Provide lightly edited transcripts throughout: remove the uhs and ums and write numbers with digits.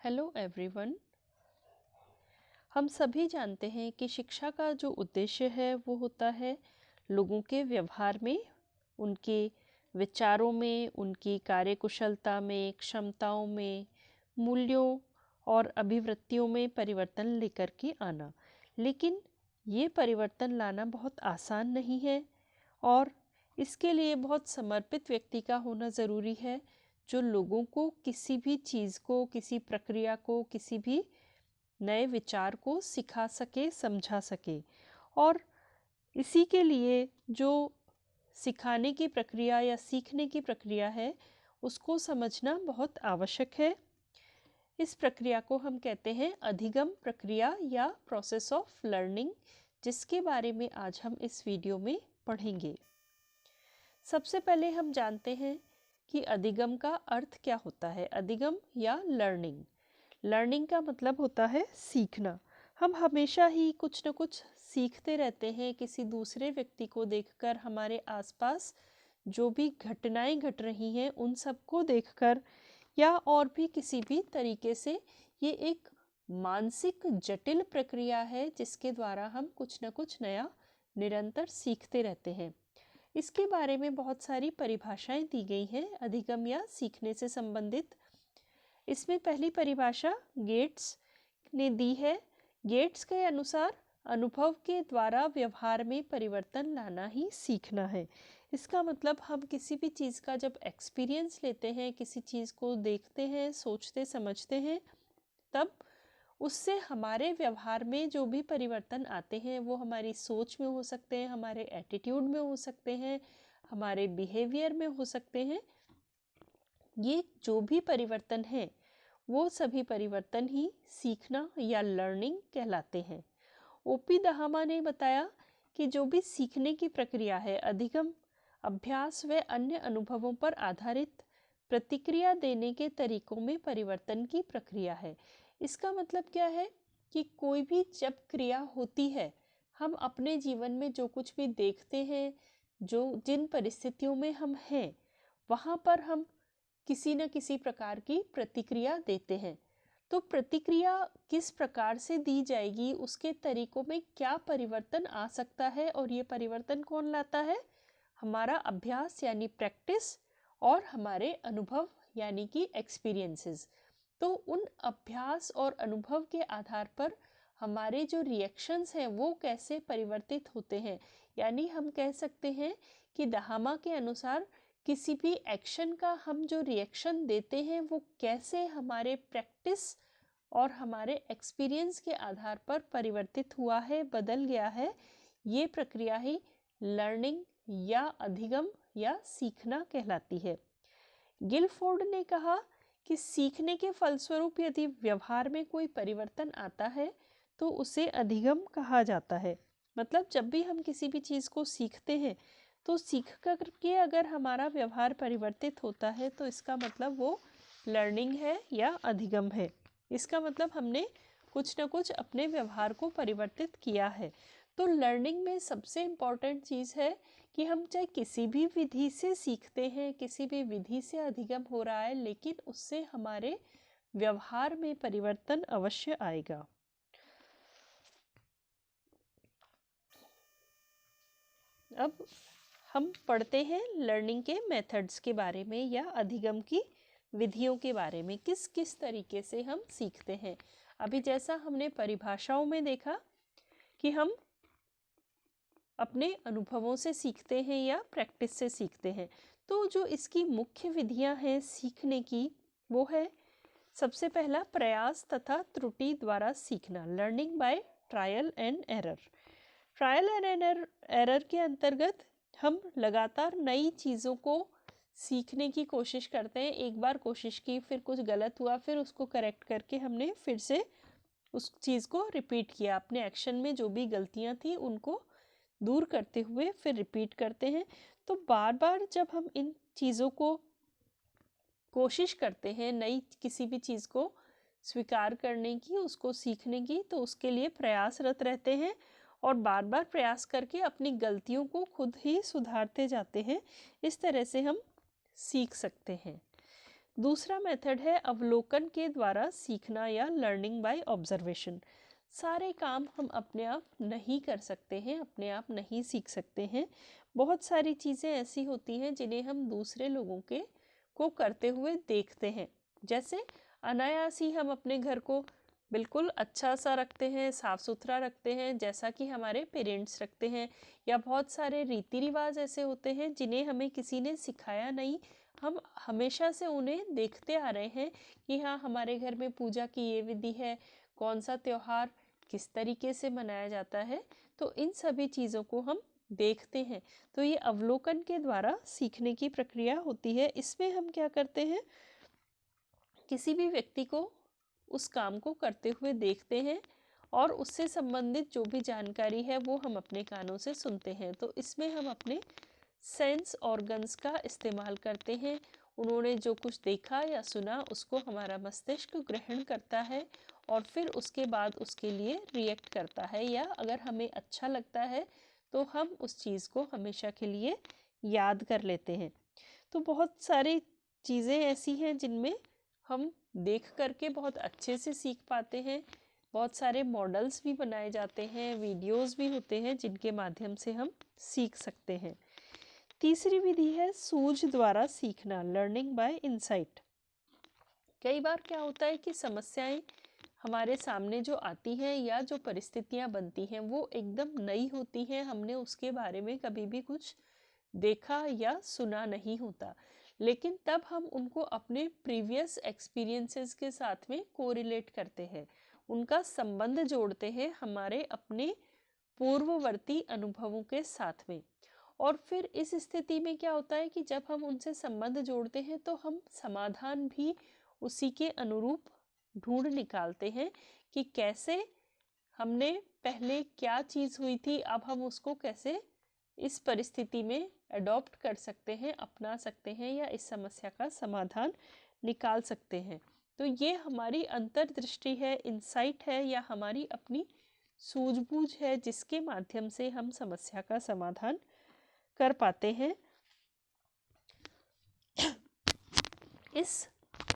Hello everyone. हम सभी जानते हैं कि शिक्षा का जो उद्देश्य है वो होता है लोगों के व्यवहार में, उनके विचारों में, उनकी कार्यकुशलता में, क्षमताओं में, मूल्यों और अभिवृत्तियों में परिवर्तन लेकर के आना। लेकिन ये परिवर्तन लाना बहुत आसान नहीं है और इसके लिए बहुत समर्पित व्यक्ति का होना ज़रूरी है, जो लोगों को किसी भी चीज़ को, किसी प्रक्रिया को, किसी भी नए विचार को सिखा सके, समझा सके। और इसी के लिए जो सिखाने की प्रक्रिया या सीखने की प्रक्रिया है उसको समझना बहुत आवश्यक है। इस प्रक्रिया को हम कहते हैं अधिगम प्रक्रिया या प्रोसेस ऑफ लर्निंग, जिसके बारे में आज हम इस वीडियो में पढ़ेंगे। सबसे पहले हम जानते हैं कि अधिगम का अर्थ क्या होता है। अधिगम या लर्निंग, लर्निंग का मतलब होता है सीखना। हम हमेशा ही कुछ न कुछ सीखते रहते हैं किसी दूसरे व्यक्ति को देखकर, हमारे आसपास जो भी घटनाएं घट रही हैं उन सबको देखकर, या और भी किसी भी तरीके से। ये एक मानसिक जटिल प्रक्रिया है जिसके द्वारा हम कुछ न कुछ नया निरंतर सीखते रहते हैं। इसके बारे में बहुत सारी परिभाषाएं दी गई हैं अधिगम या सीखने से संबंधित। इसमें पहली परिभाषा गेट्स ने दी है। गेट्स के अनुसार अनुभव के द्वारा व्यवहार में परिवर्तन लाना ही सीखना है। इसका मतलब हम किसी भी चीज़ का जब एक्सपीरियंस लेते हैं, किसी चीज़ को देखते हैं, सोचते समझते हैं, तब उससे हमारे व्यवहार में जो भी परिवर्तन आते हैं वो हमारी सोच में हो सकते हैं, हमारे एटीट्यूड में हो सकते हैं, हमारे बिहेवियर में हो सकते हैं। ये जो भी परिवर्तन है वो सभी परिवर्तन ही सीखना या लर्निंग कहलाते हैं। ओपी दहामा ने बताया कि जो भी सीखने की प्रक्रिया है, अधिगम अभ्यास व अन्य अनुभवों पर आधारित प्रतिक्रिया देने के तरीकों में परिवर्तन की प्रक्रिया है। इसका मतलब क्या है कि कोई भी जब क्रिया होती है, हम अपने जीवन में जो कुछ भी देखते हैं, जो जिन परिस्थितियों में हम हैं, वहाँ पर हम किसी न किसी प्रकार की प्रतिक्रिया देते हैं। तो प्रतिक्रिया किस प्रकार से दी जाएगी, उसके तरीकों में क्या परिवर्तन आ सकता है, और ये परिवर्तन कौन लाता है? हमारा अभ्यास यानी प्रैक्टिस और हमारे अनुभव यानी कि एक्सपीरियंसेस। तो उन अभ्यास और अनुभव के आधार पर हमारे जो रिएक्शंस हैं वो कैसे परिवर्तित होते हैं। यानी हम कह सकते हैं कि दहामा के अनुसार किसी भी एक्शन का हम जो रिएक्शन देते हैं वो कैसे हमारे प्रैक्टिस और हमारे एक्सपीरियंस के आधार पर परिवर्तित हुआ है, बदल गया है। ये प्रक्रिया ही लर्निंग या अधिगम या सीखना कहलाती है। गिलफोर्ड ने कहा कि सीखने के फलस्वरूप यदि व्यवहार में कोई परिवर्तन आता है तो उसे अधिगम कहा जाता है। मतलब जब भी हम किसी भी चीज़ को सीखते हैं तो सीख कर के अगर हमारा व्यवहार परिवर्तित होता है तो इसका मतलब वो लर्निंग है या अधिगम है। इसका मतलब हमने कुछ न कुछ अपने व्यवहार को परिवर्तित किया है। तो लर्निंग में सबसे इम्पॉर्टेंट चीज़ है कि हम चाहे किसी भी विधि से सीखते हैं, किसी भी विधि से अधिगम हो रहा है, लेकिन उससे हमारे व्यवहार में परिवर्तन अवश्य आएगा। अब हम पढ़ते हैं लर्निंग के मेथड्स के बारे में या अधिगम की विधियों के बारे में, किस किस तरीके से हम सीखते हैं। अभी जैसा हमने परिभाषाओं में देखा कि हम अपने अनुभवों से सीखते हैं या प्रैक्टिस से सीखते हैं, तो जो इसकी मुख्य विधियां हैं सीखने की वो है सबसे पहला प्रयास तथा त्रुटि द्वारा सीखना, learning by trial and error. Trial and error के अंतर्गत हम लगातार नई चीज़ों को सीखने की कोशिश करते हैं। एक बार कोशिश की, फिर कुछ गलत हुआ, फिर उसको करेक्ट करके हमने फिर से उस चीज़ को रिपीट किया। अपने एक्शन में जो भी गलतियां थी उनको दूर करते हुए फिर रिपीट करते हैं। तो बार बार जब हम इन चीज़ों को कोशिश करते हैं, नई किसी भी चीज़ को स्वीकार करने की, उसको सीखने की, तो उसके लिए प्रयासरत रहते हैं और बार बार प्रयास करके अपनी गलतियों को खुद ही सुधारते जाते हैं। इस तरह से हम सीख सकते हैं। दूसरा मेथड है अवलोकन के द्वारा सीखना या लर्निंग बाय ऑब्जर्वेशन। सारे काम हम अपने आप नहीं कर सकते हैं, अपने आप नहीं सीख सकते हैं। बहुत सारी चीज़ें ऐसी होती हैं जिन्हें हम दूसरे लोगों को करते हुए देखते हैं। जैसे अनायास ही हम अपने घर को बिल्कुल अच्छा सा रखते हैं, साफ सुथरा रखते हैं जैसा कि हमारे पेरेंट्स रखते हैं, या बहुत सारे रीति रिवाज ऐसे होते हैं जिन्हें हमें किसी ने सिखाया नहीं, हम हमेशा से उन्हें देखते आ रहे हैं कि हाँ हमारे घर में पूजा की ये विधि है, कौन सा त्योहार किस तरीके से मनाया जाता है। तो इन सभी चीज़ों को हम देखते हैं। तो ये अवलोकन के द्वारा सीखने की प्रक्रिया होती है। इसमें हम क्या करते हैं, किसी भी व्यक्ति को उस काम को करते हुए देखते हैं और उससे संबंधित जो भी जानकारी है वो हम अपने कानों से सुनते हैं। तो इसमें हम अपने सेंस ऑर्गन्स का इस्तेमाल करते हैं। उन्होंने जो कुछ देखा या सुना उसको हमारा मस्तिष्क ग्रहण करता है और फिर उसके बाद उसके लिए रिएक्ट करता है, या अगर हमें अच्छा लगता है तो हम उस चीज़ को हमेशा के लिए याद कर लेते हैं। तो बहुत सारी चीज़ें ऐसी हैं जिनमें हम देख करके बहुत अच्छे से सीख पाते हैं। बहुत सारे मॉडल्स भी बनाए जाते हैं, वीडियोस भी होते हैं जिनके माध्यम से हम सीख सकते हैं। तीसरी विधि है सूझ द्वारा सीखना, लर्निंग बाय इनसाइट। कई बार क्या होता है कि समस्याएं हमारे सामने जो आती हैं या जो परिस्थितियां बनती हैं वो एकदम नई होती हैं, हमने उसके बारे में कभी भी कुछ देखा या सुना नहीं होता, लेकिन तब हम उनको अपने प्रीवियस एक्सपीरियंसेस के साथ में कोरिलेट करते हैं, उनका संबंध जोड़ते हैं हमारे अपने पूर्ववर्ती अनुभवों के साथ में। और फिर इस स्थिति में क्या होता है कि जब हम उनसे संबंध जोड़ते हैं तो हम समाधान भी उसी के अनुरूप ढूंढ निकालते हैं कि कैसे हमने पहले क्या चीज़ हुई थी, अब हम उसको कैसे इस परिस्थिति में अडॉप्ट कर सकते हैं, अपना सकते हैं, या इस समस्या का समाधान निकाल सकते हैं। तो ये हमारी अंतर्दृष्टि है, इंसाइट है, या हमारी अपनी सूझबूझ है जिसके माध्यम से हम समस्या का समाधान कर पाते हैं। इस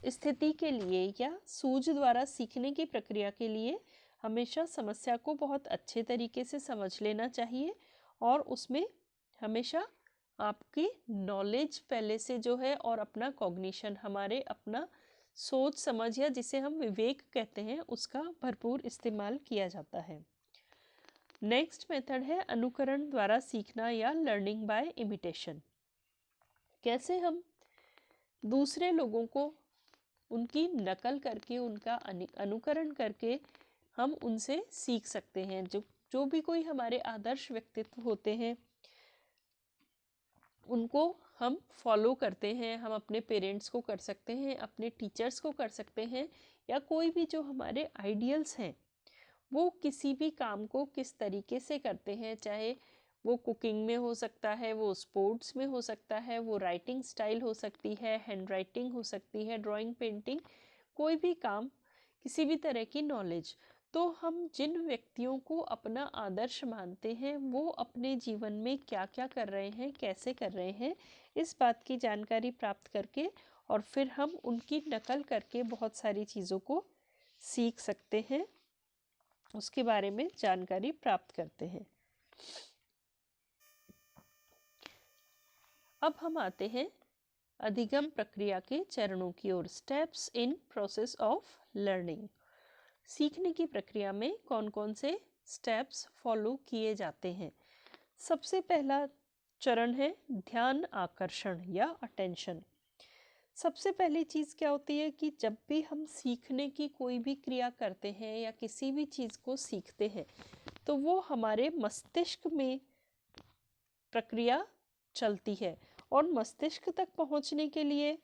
स्थिति के लिए या सूझ द्वारा सीखने की प्रक्रिया के लिए हमेशा समस्या को बहुत अच्छे तरीके से समझ लेना चाहिए और उसमें हमेशा आपकी नॉलेज पहले से जो है और अपना कॉग्निशन, हमारे अपना सोच समझ या जिसे हम विवेक कहते हैं, उसका भरपूर इस्तेमाल किया जाता है। नेक्स्ट मेथड है अनुकरण द्वारा सीखना या लर्निंग बाय इमिटेशन। कैसे हम दूसरे लोगों को उनकी नकल करके, उनका अनुकरण करके हम उनसे सीख सकते हैं। जो भी कोई हमारे आदर्श व्यक्तित्व होते हैं उनको हम फॉलो करते हैं। हम अपने पेरेंट्स को कर सकते हैं, अपने टीचर्स को कर सकते हैं, या कोई भी जो हमारे आइडियल्स हैं वो किसी भी काम को किस तरीके से करते हैं, चाहे वो कुकिंग में हो सकता है, वो स्पोर्ट्स में हो सकता है, वो राइटिंग स्टाइल हो सकती है, हैंड राइटिंग हो सकती है, ड्राइंग, पेंटिंग, कोई भी काम, किसी भी तरह की नॉलेज। तो हम जिन व्यक्तियों को अपना आदर्श मानते हैं वो अपने जीवन में क्या क्या कर रहे हैं, कैसे कर रहे हैं, इस बात की जानकारी प्राप्त करके और फिर हम उनकी नकल करके बहुत सारी चीज़ों को सीख सकते हैं, उसके बारे में जानकारी प्राप्त करते हैं। अब हम आते हैं अधिगम प्रक्रिया के चरणों की ओर, steps in process of learning. सीखने की प्रक्रिया में कौन कौन से स्टेप्स फॉलो किए जाते हैं। सबसे पहला चरण है ध्यान आकर्षण या अटेंशन। सबसे पहली चीज़ क्या होती है कि जब भी हम सीखने की कोई भी क्रिया करते हैं या किसी भी चीज़ को सीखते हैं तो वो हमारे मस्तिष्क में प्रक्रिया चलती है, और मस्तिष्क तक पहुंचने के लिए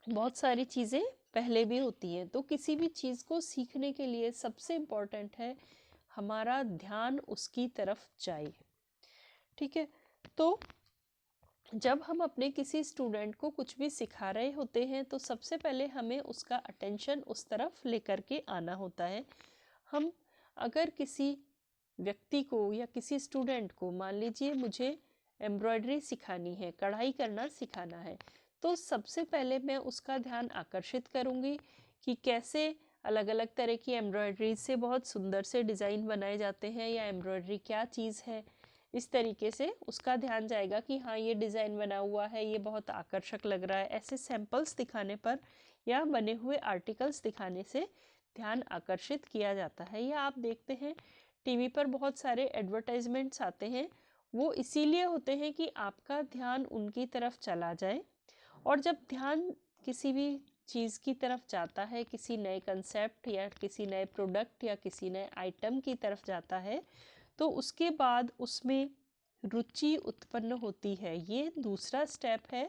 बहुत सारी चीज़ें पहले भी होती हैं। तो किसी भी चीज़ को सीखने के लिए सबसे इम्पोर्टेंट है हमारा ध्यान उसकी तरफ जाए। ठीक है, तो जब हम अपने किसी स्टूडेंट को कुछ भी सिखा रहे होते हैं तो सबसे पहले हमें उसका अटेंशन उस तरफ लेकर के आना होता है। हम अगर किसी व्यक्ति को या किसी स्टूडेंट को, मान लीजिए मुझे एम्ब्रॉयडरी सिखानी है, कढ़ाई करना सिखाना है, तो सबसे पहले मैं उसका ध्यान आकर्षित करूँगी कि कैसे अलग अलग तरह की एम्ब्रॉयडरी से बहुत सुंदर से डिज़ाइन बनाए जाते हैं, या एम्ब्रॉयडरी क्या चीज़ है। इस तरीके से उसका ध्यान जाएगा कि हाँ ये डिज़ाइन बना हुआ है, ये बहुत आकर्षक लग रहा है। ऐसे सैंपल्स दिखाने पर या बने हुए आर्टिकल्स दिखाने से ध्यान आकर्षित किया जाता है। या आप देखते हैं टीवी पर बहुत सारे एडवर्टाइजमेंट्स आते हैं, वो इसीलिए होते हैं कि आपका ध्यान उनकी तरफ चला जाए। और जब ध्यान किसी भी चीज़ की तरफ जाता है, किसी नए कंसेप्ट या किसी नए प्रोडक्ट या किसी नए आइटम की तरफ जाता है, तो उसके बाद उसमें रुचि उत्पन्न होती है। ये दूसरा स्टेप है,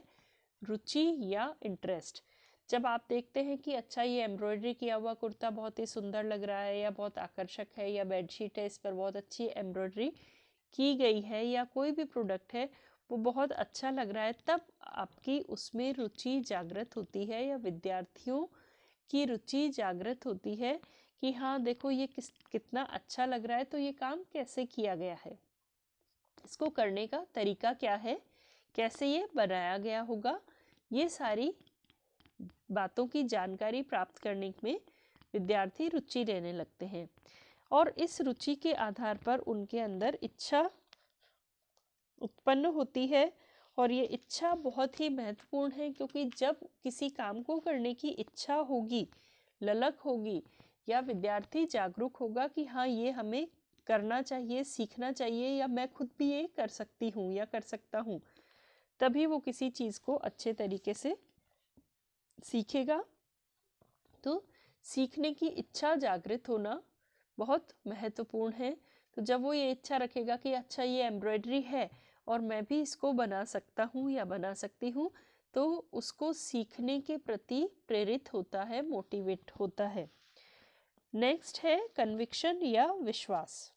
रुचि या इंटरेस्ट। जब आप देखते हैं कि अच्छा ये एम्ब्रॉयडरी किया हुआ कुर्ता बहुत ही सुंदर लग रहा है या बहुत आकर्षक है, या बेडशीट है इस पर बहुत अच्छी एम्ब्रॉयडरी की गई है, या कोई भी प्रोडक्ट है वो बहुत अच्छा लग रहा है, तब आपकी उसमें रुचि जागृत होती है, या विद्यार्थियों की रुचि जागृत होती है कि हाँ देखो ये कितना अच्छा लग रहा है, तो ये काम कैसे किया गया है, इसको करने का तरीका क्या है, कैसे ये बनाया गया होगा। ये सारी बातों की जानकारी प्राप्त करने में विद्यार्थी रुचि लेने लगते हैं, और इस रुचि के आधार पर उनके अंदर इच्छा उत्पन्न होती है। और ये इच्छा बहुत ही महत्वपूर्ण है, क्योंकि जब किसी काम को करने की इच्छा होगी, ललक होगी, या विद्यार्थी जागरूक होगा कि हाँ ये हमें करना चाहिए, सीखना चाहिए, या मैं खुद भी ये कर सकती हूँ या कर सकता हूँ, तभी वो किसी चीज़ को अच्छे तरीके से सीखेगा। तो सीखने की इच्छा जागृत होना बहुत महत्वपूर्ण है। तो जब वो ये इच्छा रखेगा कि अच्छा ये एम्ब्रॉयडरी है और मैं भी इसको बना सकता हूँ या बना सकती हूँ, तो उसको सीखने के प्रति प्रेरित होता है, मोटिवेट होता है। नेक्स्ट है कन्विक्शन या विश्वास।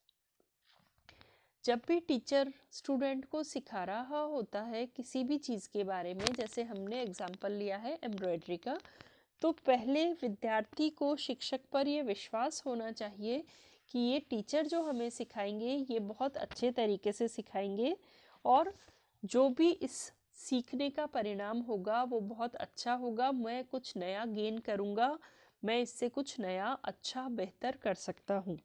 जब भी टीचर स्टूडेंट को सिखा रहा होता है किसी भी चीज़ के बारे में, जैसे हमने एग्जाम्पल लिया है एम्ब्रॉयडरी का, तो पहले विद्यार्थी को शिक्षक पर यह विश्वास होना चाहिए कि ये टीचर जो हमें सिखाएंगे ये बहुत अच्छे तरीके से सिखाएंगे, और जो भी इस सीखने का परिणाम होगा वो बहुत अच्छा होगा, मैं कुछ नया गेन करूँगा, मैं इससे कुछ नया अच्छा बेहतर कर सकता हूँ।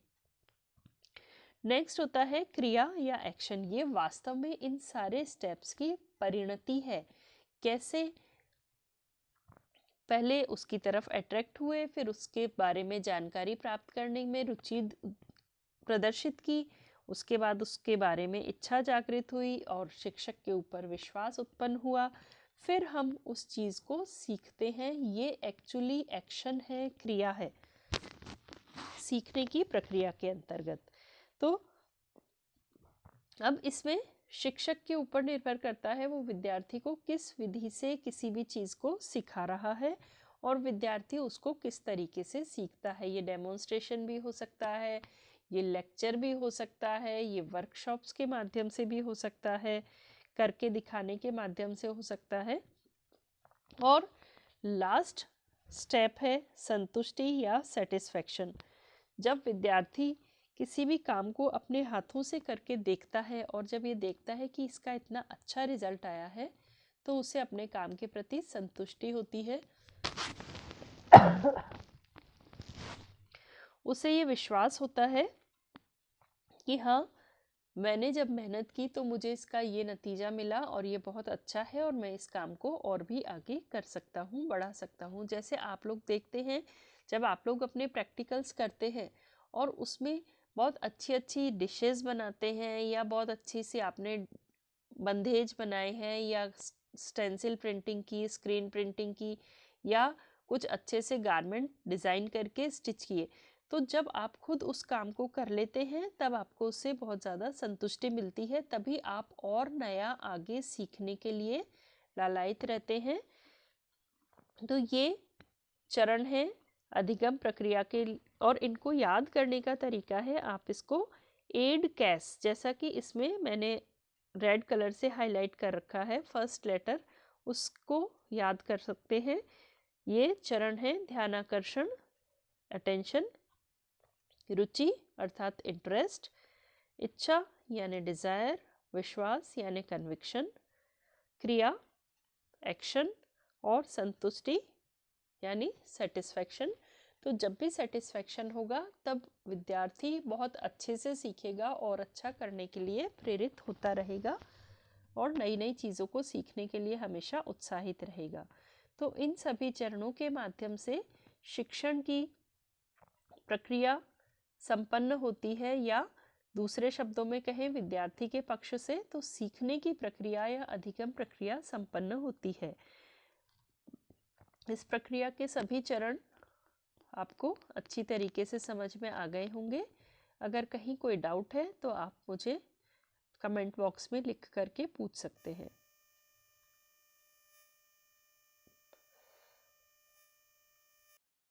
नेक्स्ट होता है क्रिया या एक्शन। ये वास्तव में इन सारे स्टेप्स की परिणति है। कैसे पहले उसकी तरफ अट्रैक्ट हुए, फिर उसके बारे में जानकारी प्राप्त करने में रुचि प्रदर्शित की, उसके बाद उसके बारे में इच्छा जागृत हुई और शिक्षक के ऊपर विश्वास उत्पन्न हुआ, फिर हम उस चीज़ को सीखते हैं। ये एक्चुअली एक्शन है, क्रिया है सीखने की प्रक्रिया के अंतर्गत। तो अब इसमें शिक्षक के ऊपर निर्भर करता है वो विद्यार्थी को किस विधि से किसी भी चीज़ को सिखा रहा है, और विद्यार्थी उसको किस तरीके से सीखता है। ये डेमोन्स्ट्रेशन भी हो सकता है, ये लेक्चर भी हो सकता है, ये वर्कशॉप्स के माध्यम से भी हो सकता है, करके दिखाने के माध्यम से हो सकता है। और लास्ट स्टेप है संतुष्टि या सेटिस्फैक्शन। जब विद्यार्थी किसी भी काम को अपने हाथों से करके देखता है, और जब ये देखता है कि इसका इतना अच्छा रिजल्ट आया है, तो उसे अपने काम के प्रति संतुष्टि होती है। उसे ये विश्वास होता है कि हाँ मैंने जब मेहनत की तो मुझे इसका ये नतीजा मिला, और ये बहुत अच्छा है, और मैं इस काम को और भी आगे कर सकता हूँ, बढ़ा सकता हूँ। जैसे आप लोग देखते हैं जब आप लोग अपने प्रैक्टिकल्स करते हैं और उसमें बहुत अच्छी अच्छी डिशेस बनाते हैं, या बहुत अच्छी सी आपने बंधेज बनाए हैं, या स्टेंसिल प्रिंटिंग की, स्क्रीन प्रिंटिंग की, या कुछ अच्छे से गारमेंट डिज़ाइन करके स्टिच किए, तो जब आप खुद उस काम को कर लेते हैं तब आपको उससे बहुत ज़्यादा संतुष्टि मिलती है, तभी आप और नया आगे सीखने के लिए लालायित रहते हैं। तो ये चरण है अधिगम प्रक्रिया के, और इनको याद करने का तरीका है, आप इसको एड कैस, जैसा कि इसमें मैंने रेड कलर से हाईलाइट कर रखा है फर्स्ट लेटर, उसको याद कर सकते हैं। ये चरण है ध्यानाकर्षण अटेंशन, रुचि अर्थात इंटरेस्ट, इच्छा यानी डिज़ायर, विश्वास यानी कन्विक्शन, क्रिया एक्शन, और संतुष्टि यानी सेटिस्फैक्शन। तो जब भी सेटिस्फैक्शन होगा तब विद्यार्थी बहुत अच्छे से सीखेगा और अच्छा करने के लिए प्रेरित होता रहेगा और नई नई चीज़ों को सीखने के लिए हमेशा उत्साहित रहेगा। तो इन सभी चरणों के माध्यम से शिक्षण की प्रक्रिया संपन्न होती है, या दूसरे शब्दों में कहें विद्यार्थी के पक्ष से तो सीखने की प्रक्रिया या अधिगम प्रक्रिया संपन्न होती है। इस प्रक्रिया के सभी चरण आपको अच्छी तरीके से समझ में आ गए होंगे। अगर कहीं कोई डाउट है तो आप मुझे कमेंट बॉक्स में लिख करके पूछ सकते हैं।